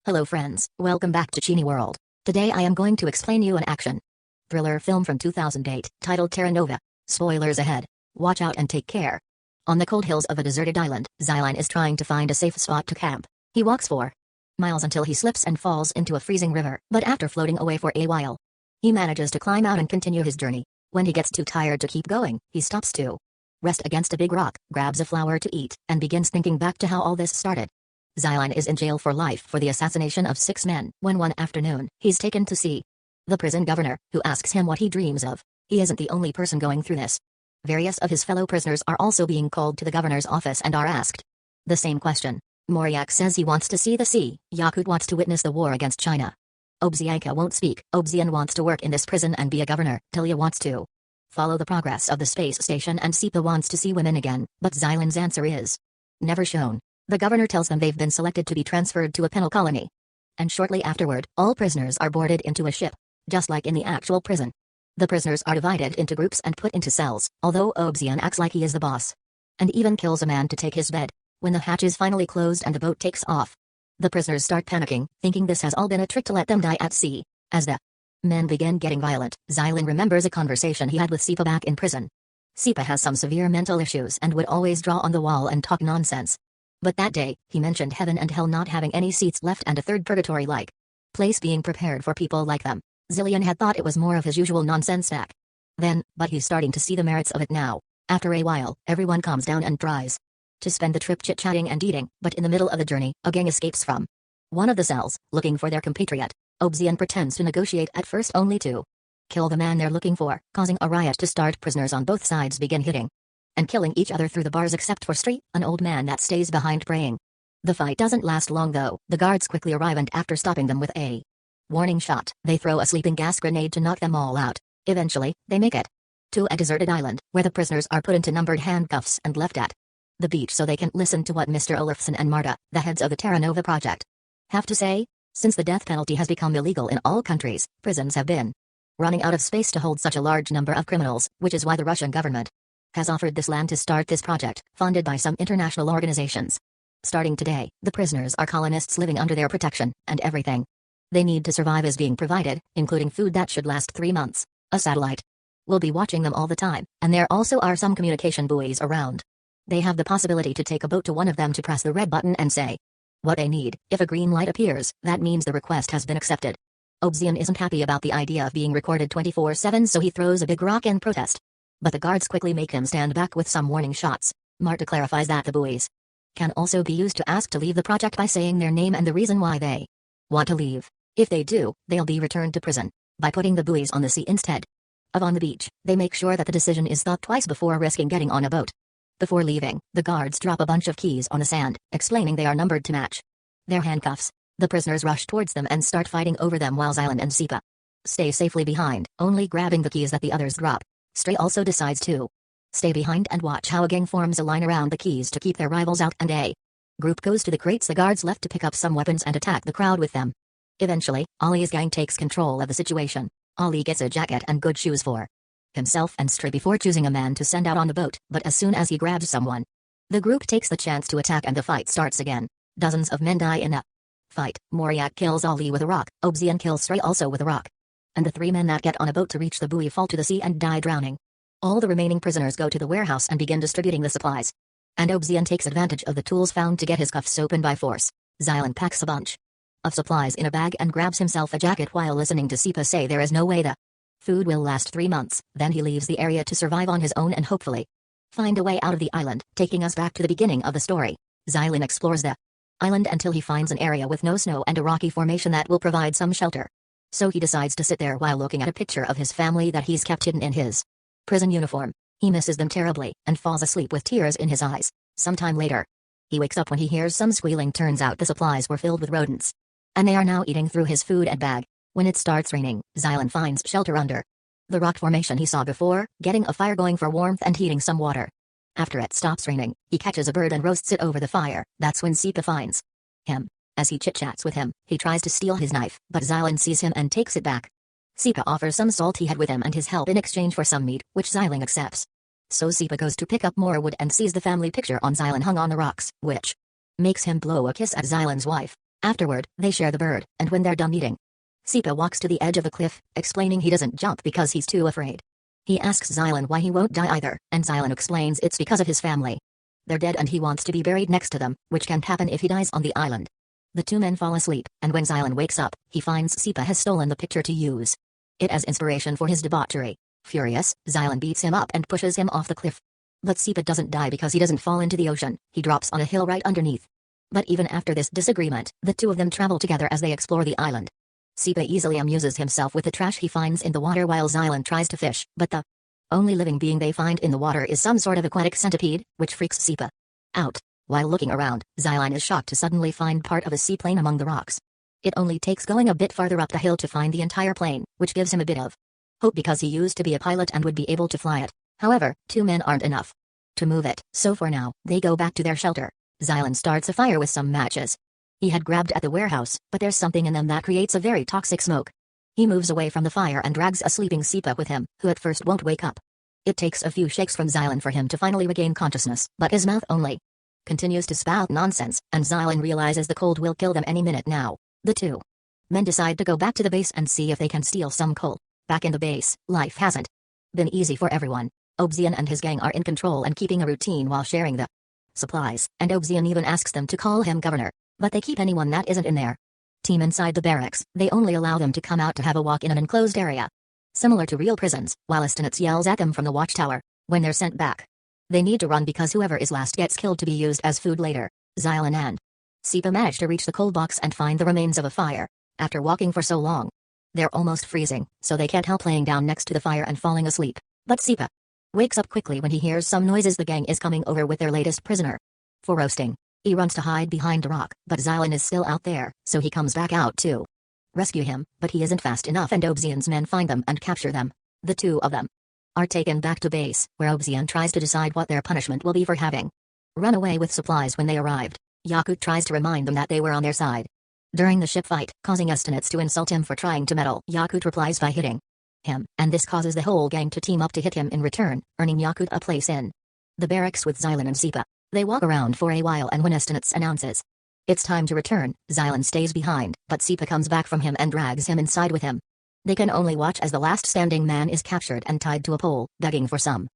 Hello friends, welcome back to Cini World. Today I am going to explain you an action thriller film from 2008, titled Terra. Spoilers ahead. Watch out and take care. On the cold hills of a deserted island, Xyline is trying to find a safe spot to camp. He walks for miles until he slips and falls into a freezing river, but after floating away for a while, he manages to climb out and continue his journey. When he gets too tired to keep going, he stops to rest against a big rock, grabs a flower to eat, and begins thinking back to how all this started. Xyline is in jail for life for the assassination of 6 men, when one afternoon, he's taken to see the prison governor, who asks him what he dreams of. He isn't the only person going through this. Various of his fellow prisoners are also being called to the governor's office and are asked the same question. Moriak says he wants to see the sea, Yakut wants to witness the war against China. Obzianka won't speak, Obzian wants to work in this prison and be a governor, Tilya wants to follow the progress of the space station, and Sipa wants to see women again, but Xyline's answer is never shown. The governor tells them they've been selected to be transferred to a penal colony. And shortly afterward, all prisoners are boarded into a ship, just like in the actual prison. The prisoners are divided into groups and put into cells, although Obzian acts like he is the boss. And even kills a man to take his bed. When the hatch is finally closed and the boat takes off, the prisoners start panicking, thinking this has all been a trick to let them die at sea. As the men begin getting violent, Xyline remembers a conversation he had with Sipa back in prison. Sipa has some severe mental issues and would always draw on the wall and talk nonsense. But that day, he mentioned heaven and hell not having any seats left and a third purgatory-like place being prepared for people like them. Zillion had thought it was more of his usual nonsense back then, but he's starting to see the merits of it now. After a while, everyone calms down and tries to spend the trip chit-chatting and eating, but in the middle of the journey, a gang escapes from one of the cells, looking for their compatriot. Obzian pretends to negotiate at first only to kill the man they're looking for, causing a riot to start. Prisoners on both sides begin hitting and killing each other through the bars except for Street, an old man that stays behind praying. The fight doesn't last long though. The guards quickly arrive and after stopping them with a warning shot, they throw a sleeping gas grenade to knock them all out. Eventually, they make it to a deserted island, where the prisoners are put into numbered handcuffs and left at the beach so they can listen to what Mr. Olafsson and Marta, the heads of the Terra Nova project, have to say. Since the death penalty has become illegal in all countries, prisons have been running out of space to hold such a large number of criminals, which is why the Russian government has offered this land to start this project, funded by some international organizations. Starting today, the prisoners are colonists living under their protection, and everything they need to survive is being provided, including food that should last 3 months. A satellite will be watching them all the time, and there also are some communication buoys around. They have the possibility to take a boat to one of them to press the red button and say what they need. If a green light appears, that means the request has been accepted. Obzian isn't happy about the idea of being recorded 24/7, so he throws a big rock in protest. But the guards quickly make him stand back with some warning shots. Marta clarifies that the buoys can also be used to ask to leave the project by saying their name and the reason why they want to leave. If they do, they'll be returned to prison. By putting the buoys on the sea instead of on the beach, they make sure that the decision is thought twice before risking getting on a boat. Before leaving, the guards drop a bunch of keys on the sand, explaining they are numbered to match their handcuffs. The prisoners rush towards them and start fighting over them while Xyline and Sipa stay safely behind, only grabbing the keys that the others drop. Stray also decides to stay behind and watch how a gang forms a line around the keys to keep their rivals out, and a group goes to the crates the guards left to pick up some weapons and attack the crowd with them. Eventually, Ali's gang takes control of the situation. Ali gets a jacket and good shoes for himself and Stray before choosing a man to send out on the boat, but as soon as he grabs someone, the group takes the chance to attack and the fight starts again. Dozens of men die in a fight. Moriak kills Ali with a rock, Obzian kills Stray also with a rock, and the 3 men that get on a boat to reach the buoy fall to the sea and die drowning. All the remaining prisoners go to the warehouse and begin distributing the supplies. And Obzian takes advantage of the tools found to get his cuffs open by force. Xyline packs a bunch of supplies in a bag and grabs himself a jacket while listening to Sipa say there is no way the food will last 3 months. Then he leaves the area to survive on his own and hopefully find a way out of the island. Taking us back to the beginning of the story, Xyline explores the island until he finds an area with no snow and a rocky formation that will provide some shelter. So he decides to sit there while looking at a picture of his family that he's kept hidden in his prison uniform. He misses them terribly, and falls asleep with tears in his eyes. Sometime later, he wakes up when he hears some squealing. Turns out the supplies were filled with rodents, and they are now eating through his food and bag. When it starts raining, Xyline finds shelter under the rock formation he saw before, getting a fire going for warmth and heating some water. After it stops raining, he catches a bird and roasts it over the fire. That's when Sipa finds him. As he chit-chats with him, he tries to steal his knife, but Xyline sees him and takes it back. Sipa offers some salt he had with him and his help in exchange for some meat, which Xyline accepts. So Sipa goes to pick up more wood and sees the family picture on Xyline hung on the rocks, which makes him blow a kiss at Xyline's wife. Afterward, they share the bird, and when they're done eating, Sipa walks to the edge of the cliff, explaining he doesn't jump because he's too afraid. He asks Xylan why he won't die either, and Xylan explains it's because of his family. They're dead and he wants to be buried next to them, which can happen if he dies on the island. The two men fall asleep, and when Xylan wakes up, he finds Sipa has stolen the picture to use it as inspiration for his debauchery. Furious, Xylan beats him up and pushes him off the cliff. But Sipa doesn't die because he doesn't fall into the ocean, he drops on a hill right underneath. But even after this disagreement, the two of them travel together as they explore the island. Sipa easily amuses himself with the trash he finds in the water while Xylan tries to fish, but the only living being they find in the water is some sort of aquatic centipede, which freaks Sipa out. While looking around, Xylan is shocked to suddenly find part of a seaplane among the rocks. It only takes going a bit farther up the hill to find the entire plane, which gives him a bit of hope because he used to be a pilot and would be able to fly it. However, two men aren't enough to move it, so for now, they go back to their shelter. Xylan starts a fire with some matches he had grabbed at the warehouse, but there's something in them that creates a very toxic smoke. He moves away from the fire and drags a sleeping Sipa with him, who at first won't wake up. It takes a few shakes from Xylan for him to finally regain consciousness, but his mouth only continues to spout nonsense, and Xylan realizes the cold will kill them any minute now. The two men decide to go back to the base and see if they can steal some coal. Back in the base, life hasn't been easy for everyone. Obsidian and his gang are in control and keeping a routine while sharing the supplies, and Obsidian even asks them to call him governor. But they keep anyone that isn't in their team inside the barracks. They only allow them to come out to have a walk in an enclosed area, similar to real prisons, while Estinitz yells at them from the watchtower. When they're sent back, they need to run because whoever is last gets killed to be used as food later. Xylan and Sipa manage to reach the coal box and find the remains of a fire. After walking for so long, they're almost freezing, so they can't help laying down next to the fire and falling asleep. But Sipa wakes up quickly when he hears some noises. The gang is coming over with their latest prisoner for roasting. He runs to hide behind a rock, but Xylan is still out there, so he comes back out to rescue him, but he isn't fast enough and Obsidian's men find them and capture them. The two of them are taken back to base, where Obsidian tries to decide what their punishment will be for having run away with supplies when they arrived. Yakut tries to remind them that they were on their side during the ship fight, causing Estinitz to insult him for trying to meddle. Yakut replies by hitting him, and this causes the whole gang to team up to hit him in return, earning Yakut a place in the barracks with Xylan and Sipa. They walk around for a while, and when Estinitz announces it's time to return, Xylan stays behind, but Sipa comes back from him and drags him inside with him. They can only watch as the last standing man is captured and tied to a pole, begging for some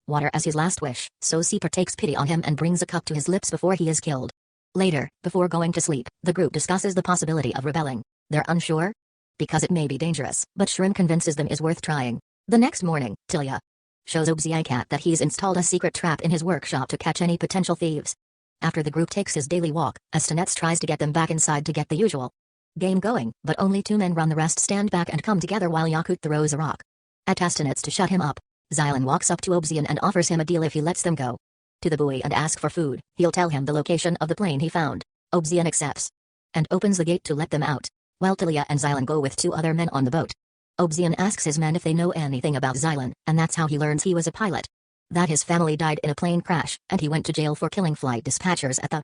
water as his last wish, so Sipa takes pity on him and brings a cup to his lips before he is killed. Later, before going to sleep, the group discusses the possibility of rebelling. They're unsure because it may be dangerous, but Shrim convinces them is worth trying. The next morning, Tilia shows Obsidian that he's installed a secret trap in his workshop to catch any potential thieves. After the group takes his daily walk, Estinitz tries to get them back inside to get the usual game going, but only two men run. The rest stand back and come together while Yakut throws a rock at Estinitz to shut him up. Xylan walks up to Obsidian and offers him a deal if he lets them go to the buoy and ask for food. He'll tell him the location of the plane he found. Obsidian accepts and opens the gate to let them out, while Tilia and Xylan go with two other men on the boat. Obsidian asks his men if they know anything about Xylan, and that's how he learns he was a pilot. That his family died in a plane crash, and he went to jail for killing flight dispatchers at the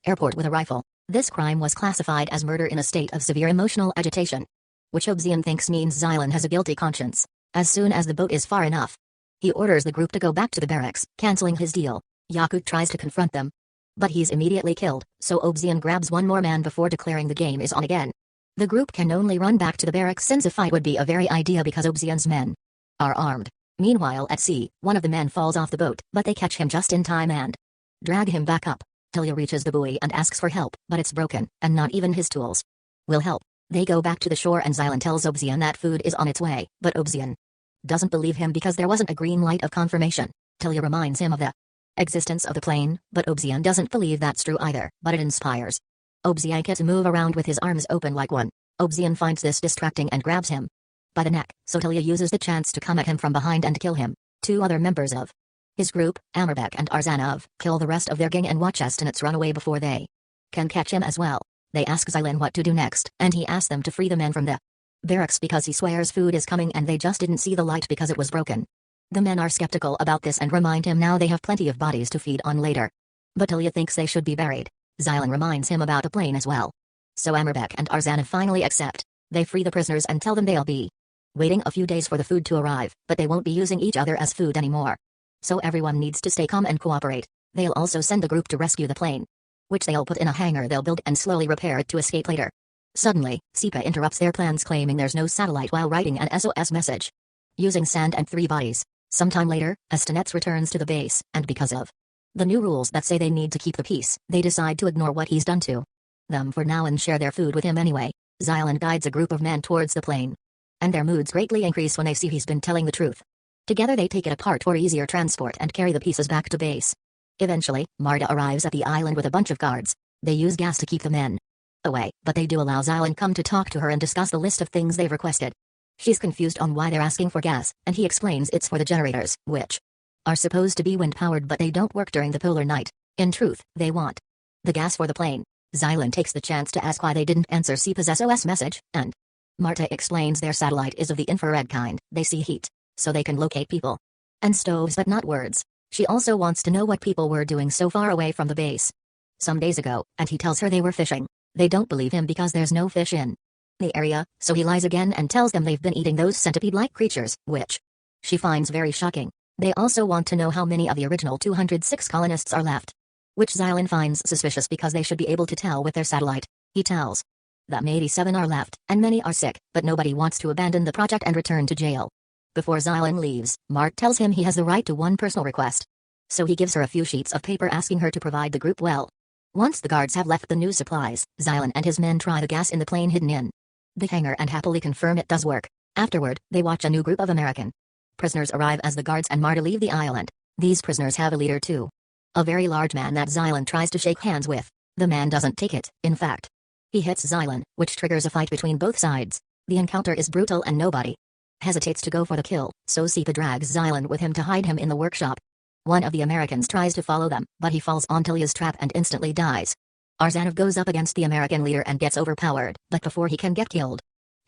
airport with a rifle. This crime was classified as murder in a state of severe emotional agitation, which Obsidian thinks means Xylan has a guilty conscience. As soon as the boat is far enough, he orders the group to go back to the barracks, canceling his deal. Yakut tries to confront them, but he's immediately killed, so Obsidian grabs one more man before declaring the game is on again. The group can only run back to the barracks since a fight would be a very idea because Obsidian's men are armed. Meanwhile at sea, one of the men falls off the boat, but they catch him just in time and drag him back up. Tilia reaches the buoy and asks for help, but it's broken, and not even his tools will help. They go back to the shore and Xylan tells Obsidian that food is on its way, but Obsidian doesn't believe him because there wasn't a green light of confirmation. Tilia reminds him of the existence of the plane, but Obsidian doesn't believe that's true either, but it inspires Obsidian to move around with his arms open like one. Obsidian finds this distracting and grabs him by the neck, so Tilia uses the chance to come at him from behind and kill him. Two other members of his group, Amerbek and Arzanov, kill the rest of their gang and watch Estinitz run away before they can catch him as well. They ask Xylan what to do next, and he asks them to free the men from the barracks because he swears food is coming and they just didn't see the light because it was broken. The men are skeptical about this and remind him now they have plenty of bodies to feed on later. But Tilia thinks they should be buried. Xylan reminds him about a plane as well. So Amerbek and Arzanov finally accept. They free the prisoners and tell them they'll be waiting a few days for the food to arrive, but they won't be using each other as food anymore. So everyone needs to stay calm and cooperate. They'll also send the group to rescue the plane. which they'll put in a hangar they'll build and slowly repair it to escape later. Suddenly, Sipa interrupts their plans claiming there's no satellite while writing an SOS message. Using sand and 3 bodies. Sometime later, Estonets returns to the base, and because of the new rules that say they need to keep the peace, they decide to ignore what he's done to them for now and share their food with him anyway. Xylan guides a group of men towards the plane, and their moods greatly increase when they see he's been telling the truth. Together they take it apart for easier transport and carry the pieces back to base. Eventually, Marta arrives at the island with a bunch of guards. They use gas to keep the men away, but they do allow Xylan come to talk to her and discuss the list of things they've requested. She's confused on why they're asking for gas, and he explains it's for the generators, which are supposed to be wind-powered but they don't work during the polar night. In truth, they want the gas for the plane. Xylan takes the chance to ask why they didn't answer Sipa's SOS message, and Marta explains their satellite is of the infrared kind. They see heat, so they can locate people and stoves but not words. She also wants to know what people were doing so far away from the base some days ago, and he tells her they were fishing. They don't believe him because there's no fish in the area, so he lies again and tells them they've been eating those centipede-like creatures, which she finds very shocking. They also want to know how many of the original 206 colonists are left, which Xylan finds suspicious because they should be able to tell with their satellite. He tells them 87 are left, and many are sick, but nobody wants to abandon the project and return to jail. Before Xylan leaves, Mart tells him he has the right to one personal request. So he gives her a few sheets of paper asking her to provide the group well. Once the guards have left the new supplies, Xylan and his men try the gas in the plane hidden in the hangar and happily confirm it does work. Afterward, they watch a new group of American prisoners arrive as the guards and Marta leave the island. These prisoners have a leader too. A very large man that Xylan tries to shake hands with. The man doesn't take it, in fact. He hits Xylan, which triggers a fight between both sides. The encounter is brutal and nobody hesitates to go for the kill, so Sipa drags Xylan with him to hide him in the workshop. One of the Americans tries to follow them, but he falls onto his trap and instantly dies. Arzanov goes up against the American leader and gets overpowered, but before he can get killed,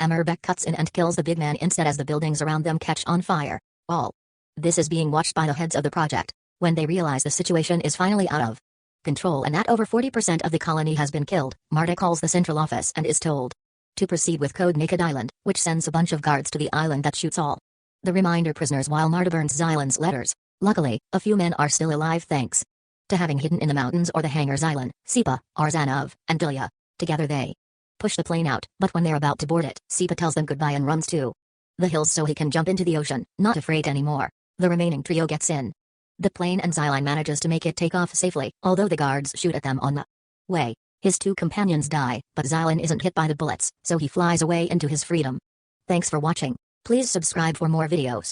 Amerbek cuts in and kills the big man instead as the buildings around them catch on fire. All this is being watched by the heads of the project. When they realize the situation is finally out of control and that over 40% of the colony has been killed, Marta calls the central office and is told to proceed with Code Naked Island, which sends a bunch of guards to the island that shoots all the reminder prisoners while Marta burns Xylan's letters. Luckily, a few men are still alive thanks to having hidden in the mountains or the hangars Xylan, Sipa, Arzanov, and Dilya. Together they push the plane out, but when they're about to board it, Sipa tells them goodbye and runs to the hills so he can jump into the ocean, not afraid anymore. The remaining trio gets in the plane and Xylan manages to make it take off safely, although the guards shoot at them on the way. His 2 companions die, but Xylan isn't hit by the bullets, so he flies away into his freedom. Thanks for watching. Please subscribe for more videos.